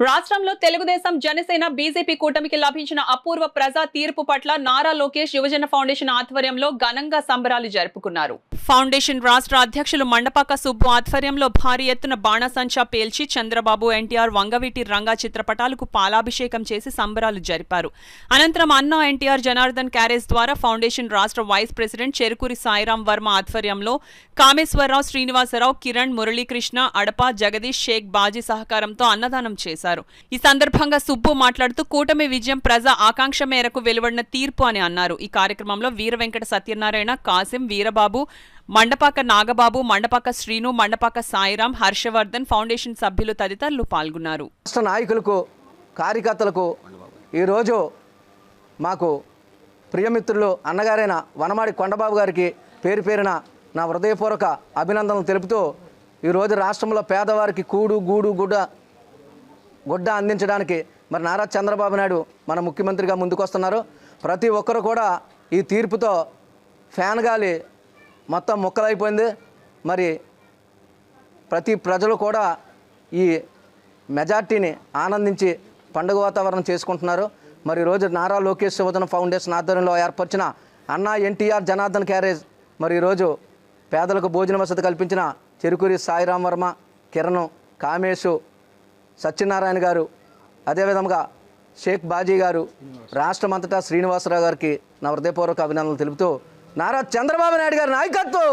రాష్ట్రంలో తెలుగుదేశం జనసేన బీజేపీ కూటమికి లభించిన అపూర్వ ప్రజా తీర్పు పట్ల నారా లోకేష్ యువజన ఫౌండేషన్ ఆధ్వర్యంలో ఘనంగా సంబరాలు జరుపుకున్నారు. ఫౌండేషన్ రాష్ట్ర అధ్యక్షులు మండపాక సుబ్బు ఆధ్వర్యంలో భారీ ఎత్తున బాణసంచా పేల్చి చంద్రబాబు, ఎన్టీఆర్, వంగవీటి రంగా చిత్రపటాలకు పాలాభిషేకం చేసి సంబరాలు జరిపారు. అనంతరం అన్నా ఎన్టీఆర్ జనార్దన్ క్యారేజ్ ద్వారా ఫౌండేషన్ రాష్ట్ర వైస్ ప్రెసిడెంట్ చెరుకూరి సాయిరాం వర్మ ఆధ్వర్యంలో కామేశ్వరరావు, శ్రీనివాసరావు, కిరణ్, మురళీకృష్ణ, అడప, జగదీష్, షేక్ బాజీ సహకారంతో అన్నదానం చేశారు. ఈ సందర్భంగా సుబ్బు మాట్లాడుతూ కూటమి విజయం ప్రజా ఆకాంక్ష మేరకు వెలువడిన తీర్పు అని అన్నారు. ఈ కార్యక్రమంలో వీర వెంకట సత్యనారాయణ, కాసిం, వీరబాబు, మండపాక నాగబాబు, మండపాక శ్రీను, మండపాక సాయిరాం, హర్షవర్ధన్, ఫౌండేషన్ సభ్యులు తదితరులు పాల్గొన్నారు. రాష్ట్ర నాయకులకు, కార్యకర్తలకు ఈరోజు మాకు ప్రియమిత్రులు అన్నగారైన వనమాడి కొండబాబు గారికి పేరు పేరున నా హృదయపూర్వక అభినందనలు తెలుపుతూ ఈరోజు రాష్ట్రంలో పేదవారికి కూడు, గూడు, గుడ్డ అందించడానికి మరి నారా చంద్రబాబు నాయుడు మన ముఖ్యమంత్రిగా ముందుకొస్తున్నారు. ప్రతి ఒక్కరు కూడా ఈ తీర్పుతో ఫ్యాన్ గాలి మొత్తం ముక్కలైపోయింది. మరి ప్రతి ప్రజలు కూడా ఈ మెజార్టీని ఆనందించి పండుగ వాతావరణం చేసుకుంటున్నారు. మరి ఈరోజు నారా లోకేష్ యువజన ఫౌండేషన్ ఆధ్వర్యంలో ఏర్పరిచిన అన్నా ఎన్టీఆర్ జనార్దన్ క్యారేజ్ మరి ఈరోజు పేదలకు భోజన వసతి కల్పించిన చెరుకూరి సాయిరాం వర్మ, కిరణ్, కామేశు, సత్యనారాయణ గారు, అదేవిధంగా షేక్ బాజీ గారు, రాష్ట్రమంతటా శ్రీనివాసరావు గారికి నా హృదయపూర్వక అభినందనలు తెలుపుతూ నారా చంద్రబాబు నాయుడు గారి నాయకత్వం